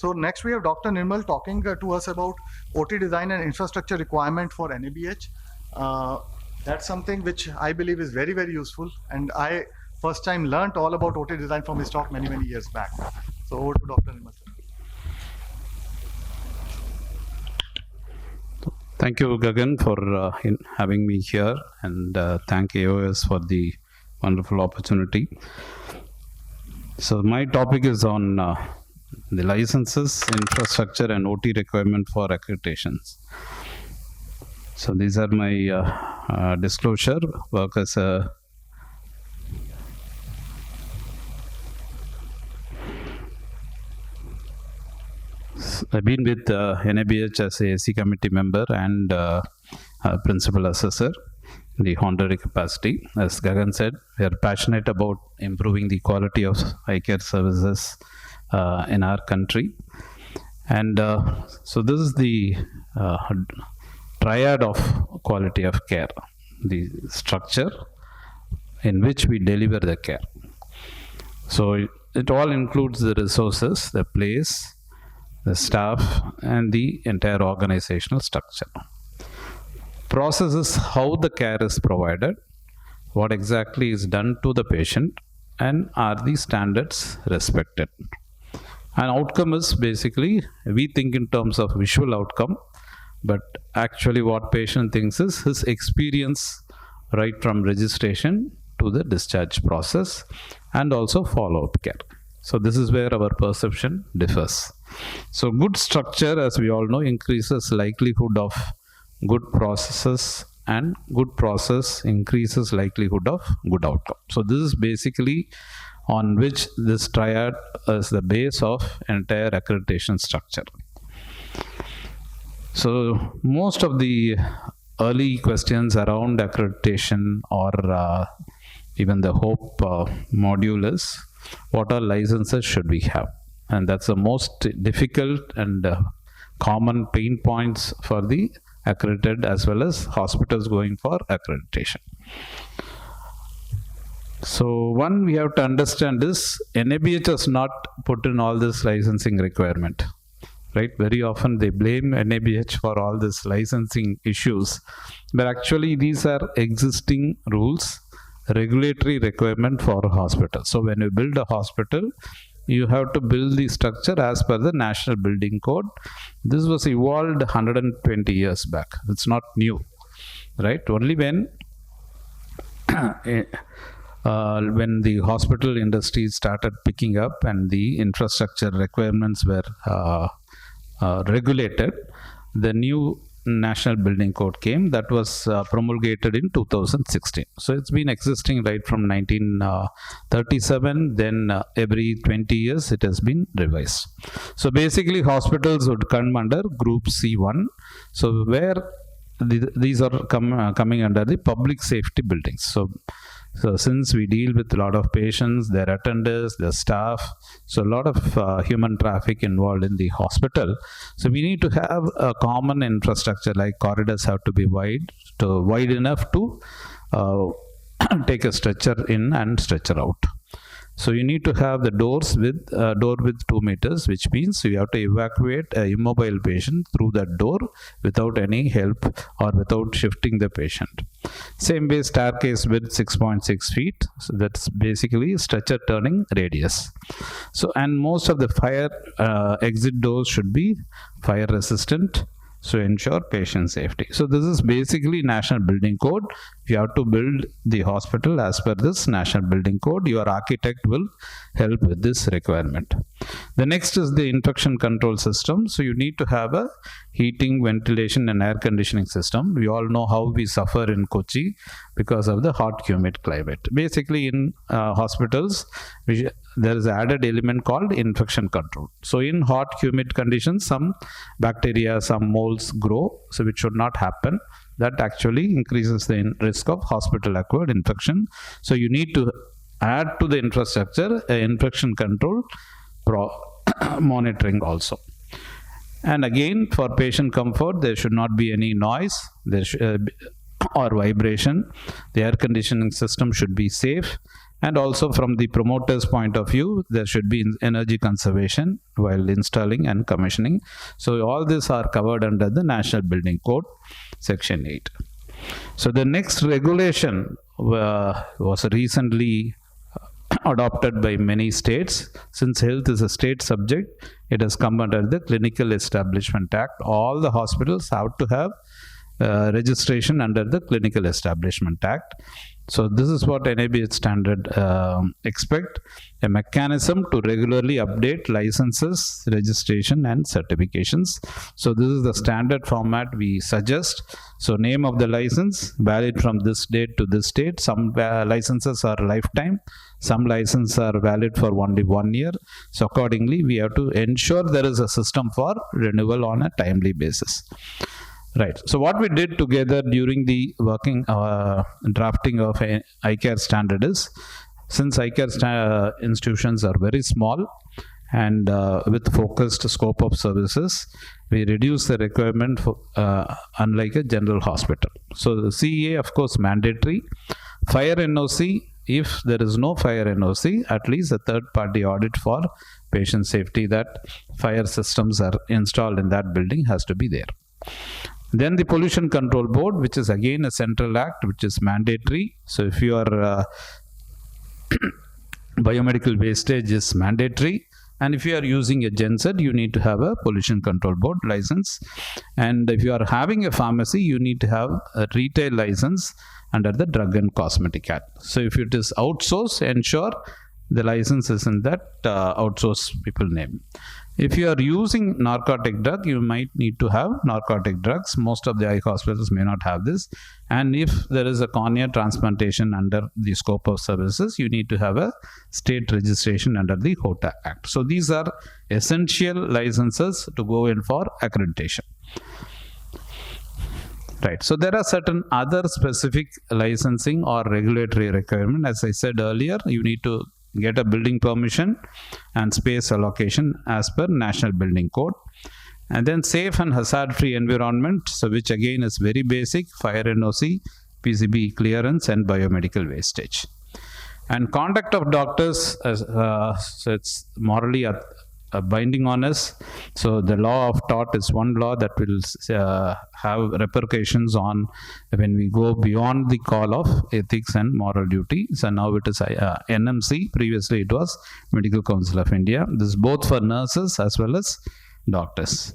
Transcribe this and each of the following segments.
So next we have Dr. NIRMAL talking to us about OT design and infrastructure requirement for NABH. That's something which I believe is very, very useful. And I first time learned all about OT design from his talk many, many years back. So over to Dr. NIRMAL. Thank you, Gagan, for having me here, and thank AIOC for the wonderful opportunity. So my topic is on the licenses, infrastructure, and OT requirement for accreditations. So these are my disclosure. Work as a I've been with NABH as a AC committee member and principal assessor in the honorary capacity. As Gagan said, we are passionate about improving the quality of eye care services in our country. And so this is the triad of quality of care, the structure in which we deliver the care. So it all includes the resources, the place, the staff, and the entire organizational structure. Process is how the care is provided, what exactly is done to the patient, and are the standards respected. And outcome is basically, we think in terms of visual outcome, but actually what patient thinks is his experience right from registration to the discharge process, and also follow-up care. So this is where our perception differs. So good structure, as we all know, increases likelihood of good processes, and good process increases likelihood of good outcome. So this is basically on which this triad is the base of entire accreditation structure. So most of the early questions around accreditation or even the HOPE module is, what are licenses should we have? And that's the most difficult and common pain points for the accredited as well as hospitals going for accreditation. So one we have to understand is NABH has not put in all this licensing requirement, right? Very often they blame NABH for all this licensing issues, but actually these are existing rules, regulatory requirement for a hospital. So when you build a hospital, you have to build the structure as per the National Building Code. This was evolved 120 years back. It's not new, right? Only when the hospital industry started picking up and the infrastructure requirements were regulated, the new National Building Code came. That was promulgated in 2016. So it's been existing right from 1937. Then every 20 years it has been revised. So basically hospitals would come under Group C1. So where these are coming under the public safety buildings. So since we deal with a lot of patients, their attendants, their staff, so a lot of human traffic involved in the hospital. So we need to have a common infrastructure, like corridors have to be wide enough to take a stretcher in and stretcher out. So you need to have the doors with door width 2 meters, which means you have to evacuate an immobile patient through that door without any help or without shifting the patient. Same way, staircase width 6.6 feet. So that's basically stretcher turning radius. So, and most of the fire exit doors should be fire resistant, so ensure patient safety. So this is basically National Building Code. You have to build the hospital as per this National Building Code. Your architect will help with this requirement. The next is the infection control system. So you need to have a heating, ventilation, and air conditioning system. We all know how we suffer in Kochi because of the hot, humid climate. Basically in hospitals, there is an added element called infection control. So in hot, humid conditions, some bacteria, some molds grow, so which should not happen. That actually increases the risk of hospital-acquired infection. So you need to add to the infrastructure infection control monitoring also. And again, for patient comfort, there should not be any noise or vibration. The air conditioning system should be safe. And also from the promoter's point of view, there should be energy conservation. while installing and commissioning. So all these are covered under the National Building Code, Section 8. So the next regulation was recently adopted by many states. Since health is a state subject, it has come under the Clinical Establishment Act. All the hospitals have to have registration under the Clinical Establishment Act. So this is what NABH standard expect, a mechanism to regularly update licenses, registration and certifications. So this is the standard format we suggest. So name of the license, valid from this date to this date. Some licenses are lifetime, some licenses are valid for only 1 year. So accordingly, we have to ensure there is a system for renewal on a timely basis. Right. So what we did together during the drafting of ICAR standard is, since ICAR institutions are very small and with focused scope of services, we reduce the requirement for, unlike a general hospital. So the CEA, of course, mandatory. Fire NOC, if there is no fire NOC, at least a third-party audit for patient safety that fire systems are installed in that building has to be there. Then the Pollution Control Board, which is again a central act, which is mandatory. So if your biomedical wastage is mandatory, and if you are using a genset, you need to have a Pollution Control Board license. And if you are having a pharmacy, you need to have a retail license under the Drug and Cosmetic Act. So if it is outsourced, ensure the license is in that outsourced people name. If you are using narcotic drug, you might need to have narcotic drugs. Most of the eye hospitals may not have this. And if there is a cornea transplantation under the scope of services, you need to have a state registration under the HOTA Act. So these are essential licenses to go in for accreditation. Right. So there are certain other specific licensing or regulatory requirement. As I said earlier, you need to get a building permission and space allocation as per National Building Code. And then safe and hazard-free environment, so which again is very basic, fire NOC, PCB clearance and biomedical wastage. And conduct of doctors, so it's morally binding on us. So the law of tort is one law that will have repercussions on when we go beyond the call of ethics and moral duty. So now it is NMC, previously it was Medical Council of India. This is both for nurses as well as doctors.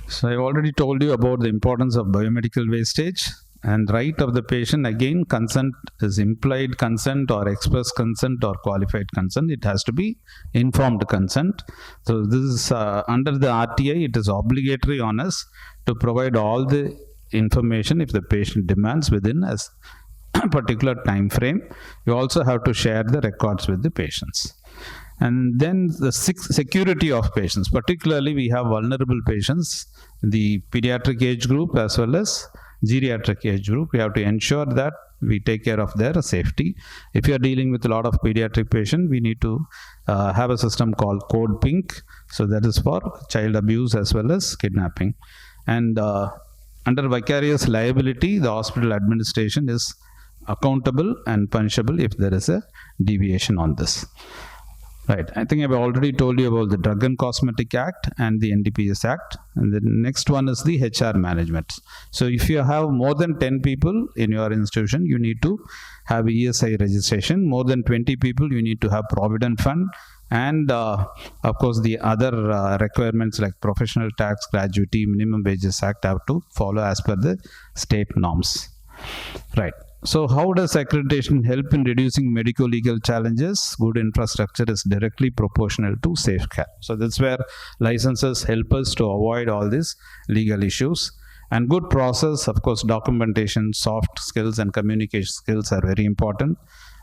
So I already told you about the importance of biomedical wastage. And right of the patient, again, consent is implied consent or express consent or qualified consent. It has to be informed consent. So this is under the RTI, it is obligatory on us to provide all the information if the patient demands within a particular time frame. You also have to share the records with the patients. And then the security of patients, particularly we have vulnerable patients, the pediatric age group as well as geriatric age group. We have to ensure that we take care of their safety. If you are dealing with a lot of pediatric patients, we need to have a system called Code Pink. So that is for child abuse as well as kidnapping. And under vicarious liability, the hospital administration is accountable and punishable if there is a deviation on this. Right. I think I've already told you about the Drug and Cosmetic Act and the NDPS Act. And the next one is the HR management. So if you have more than 10 people in your institution, you need to have ESI registration. More than 20 people, you need to have Provident Fund. And of course, the other requirements like Professional Tax, Gratuity, Minimum Wages Act have to follow as per the state norms. Right. So how does accreditation help in reducing medico-legal challenges? Good infrastructure is directly proportional to safe care. So that's where licenses help us to avoid all these legal issues. And good process, of course, documentation, soft skills and communication skills are very important.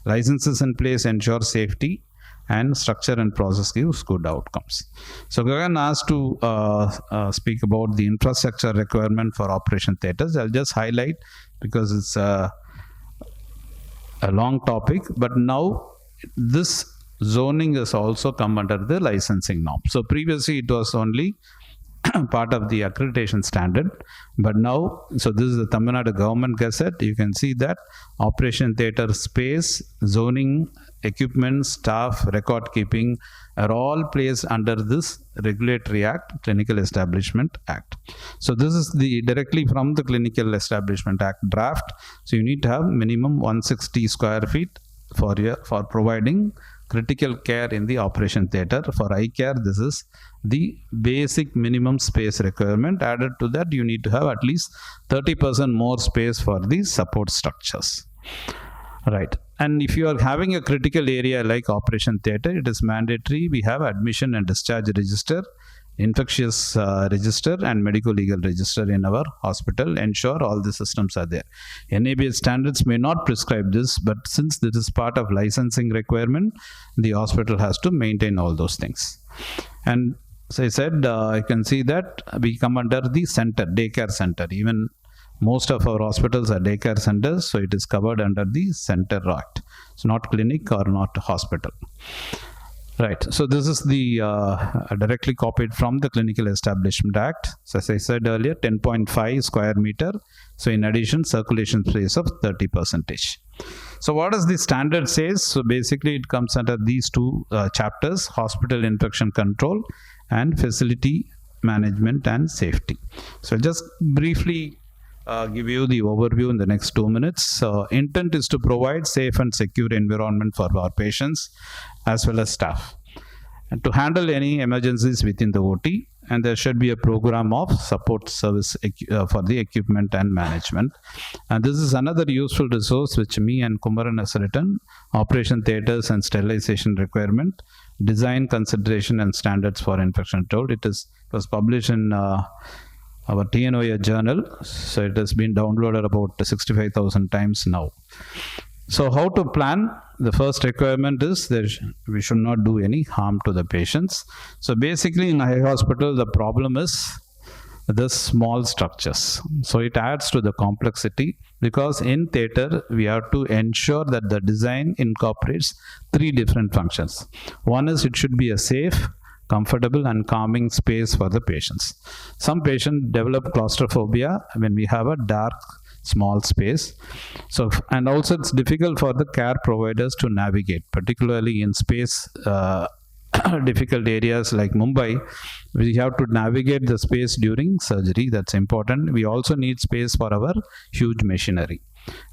Licenses in place ensure safety, and structure and process gives good outcomes. So Gagan asked to speak about the infrastructure requirement for operation theatres. I'll just highlight because it's a long topic, but now this zoning is also come under the licensing norm. So previously it was only part of the accreditation standard, but now, so this is the Tamil Nadu Government Gazette. You can see that operation theatre space zoning equipment, staff, record keeping are all placed under this Regulatory Act, Clinical Establishment Act. So this is the directly from the Clinical Establishment Act draft. So you need to have minimum 160 square feet for providing critical care in the operation theatre. For eye care, this is the basic minimum space requirement. Added to that, you need to have at least 30% more space for the support structures. Right. And if you are having a critical area like operation theatre, it is mandatory. We have admission and discharge register, infectious register, and medical legal register in our hospital. Ensure all the systems are there. NABH standards may not prescribe this, but since this is part of licensing requirement, the hospital has to maintain all those things. And as I said, I can see that we come under the center, daycare center. Even most of our hospitals are daycare centers, so it is covered under the Center Act. It's not clinic or not hospital. Right. So this is the directly copied from the Clinical Establishment Act. So as I said earlier, 10.5 square meter. So in addition, circulation space of 30%. So what does the standard says? So basically it comes under these two chapters: hospital infection control and facility management and safety. So just briefly give you the overview in the next 2 minutes. Intent is to provide safe and secure environment for our patients as well as staff, and to handle any emergencies within the OT. And there should be a program of support service for the equipment and management. And this is another useful resource which me and Kumaran has written: operation theatres and sterilization requirement, design, consideration and standards for infection control. It was published in our TNOA journal. So it has been downloaded about 65,000 times now. So how to plan? The first requirement is we should not do any harm to the patients. So basically in eye hospital, the problem is the small structures. So it adds to the complexity, because in theatre we have to ensure that the design incorporates 3 different functions. One is it should be a safe, comfortable and calming space for the patients. Some patients develop claustrophobia when we have a dark, small space. So, and also it's difficult for the care providers to navigate, particularly in space difficult areas like Mumbai. We have to navigate the space during surgery. That's important. We also need space for our huge machinery.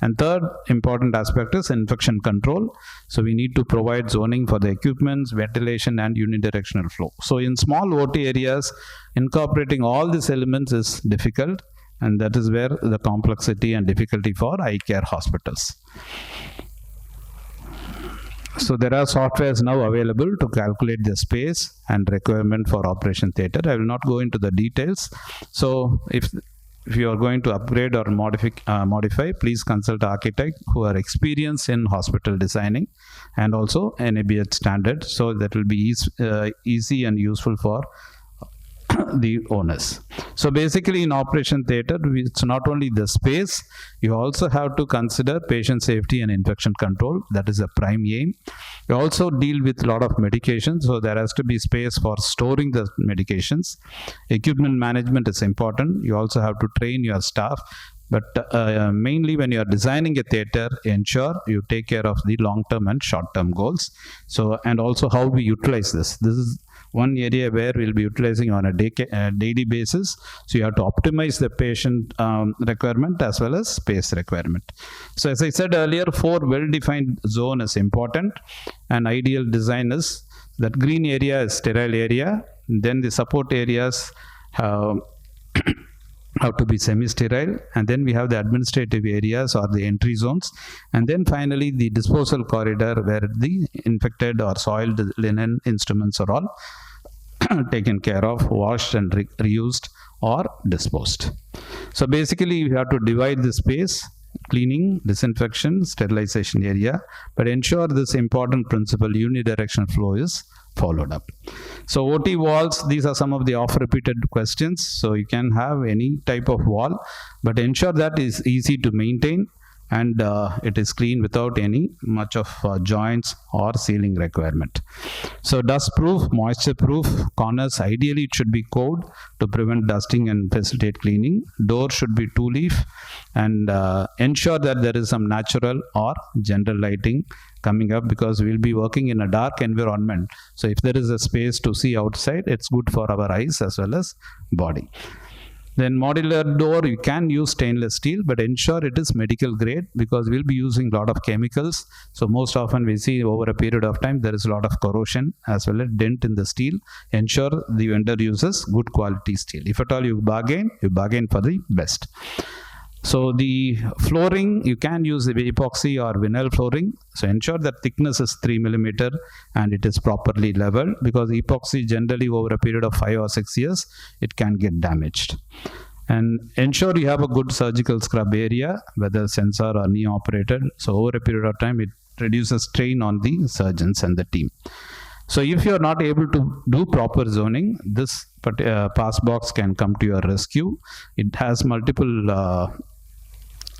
And third important aspect is infection control. So we need to provide zoning for the equipments, ventilation and unidirectional flow. So in small OT areas, incorporating all these elements is difficult, and that is where the complexity and difficulty for eye care hospitals. So there are softwares now available to calculate the space and requirement for operation theatre. I will not go into the details. So if you are going to upgrade or modify, please consult architect who are experienced in hospital designing and also NABH standard. So that will be easy and useful for the owners. So basically in operation theatre, it's not only the space, you also have to consider patient safety and infection control. That is a prime aim. You also deal with a lot of medications, so there has to be space for storing the medications. Equipment management is important. You also have to train your staff. But mainly when you are designing a theatre, ensure you take care of the long-term and short-term goals. So, and also how we utilize this. This is one area where we'll be utilizing on a daily basis. So you have to optimize the patient requirement as well as space requirement. So as I said earlier, 4 well-defined zone is important, and ideal design is that green area is sterile area. Then the support areas have to be semi-sterile, and then we have the administrative areas or the entry zones, and then finally the disposal corridor where the infected or soiled linen instruments are all taken care of, washed and reused or disposed. So basically you have to divide the space: cleaning, disinfection, sterilization area, but ensure this important principle, unidirectional flow, is followed up. So OT walls, these are some of the oft-repeated questions. So you can have any type of wall, but ensure that is easy to maintain and it is clean without any much of joints or sealing requirement. So dust proof, moisture proof, corners ideally it should be covered to prevent dusting and facilitate cleaning. Door should be 2-leaf, and ensure that there is some natural or general lighting coming up, because we'll be working in a dark environment. So if there is a space to see outside, it's good for our eyes as well as body. Then modular door, you can use stainless steel, but ensure it is medical grade, because we'll be using a lot of chemicals. So most often we see over a period of time there is a lot of corrosion as well as dent in the steel. Ensure the vendor uses good quality steel. If at all you bargain for the best. So the flooring, you can use the epoxy or vinyl flooring. So ensure that thickness is 3 mm and it is properly leveled, because epoxy generally over a period of 5 or 6 years, it can get damaged. And ensure you have a good surgical scrub area, whether sensor or knee operated. So over a period of time, it reduces strain on the surgeons and the team. So if you are not able to do proper zoning, this pass box can come to your rescue. It has multiple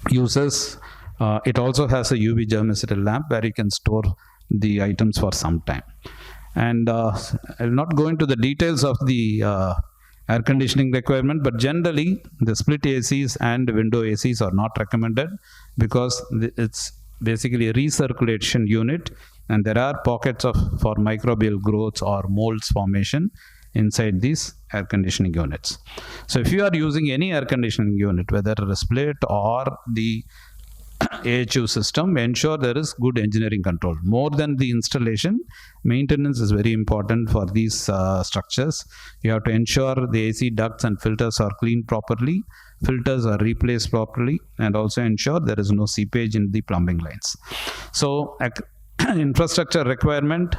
uses. It also has a UV germicidal lamp where you can store the items for some time. And I'll not go into the details of the air conditioning requirement, but generally the split ACs and window ACs are not recommended, because it's basically a recirculation unit, and there are pockets for microbial growths or molds formation inside these air conditioning units. So if you are using any air conditioning unit, whether a split or the AHU system, ensure there is good engineering control. More than the installation, maintenance is very important for these structures. You have to ensure the AC ducts and filters are cleaned properly, filters are replaced properly, and also ensure there is no seepage in the plumbing lines. So infrastructure requirement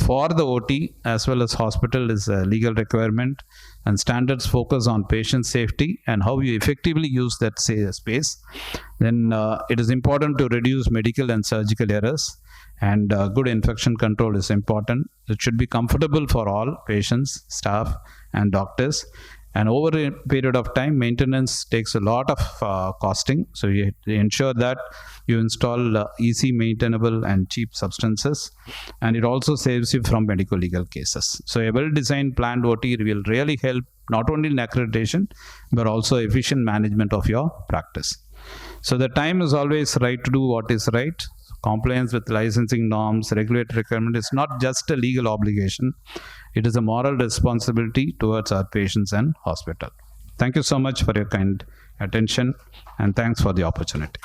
for the OT as well as hospital is a legal requirement, and standards focus on patient safety and how you effectively use that space. Then it is important to reduce medical and surgical errors, and good infection control is important. It should be comfortable for all patients, staff and doctors. And over a period of time, maintenance takes a lot of costing. So you ensure that you install easy maintainable and cheap substances, and it also saves you from medical legal cases. So a well-designed planned OT will really help not only in accreditation, but also efficient management of your practice. So the time is always right to do what is right. Compliance with licensing norms, regulatory requirement is not just a legal obligation. It is a moral responsibility towards our patients and hospital. Thank you so much for your kind attention, and thanks for the opportunity.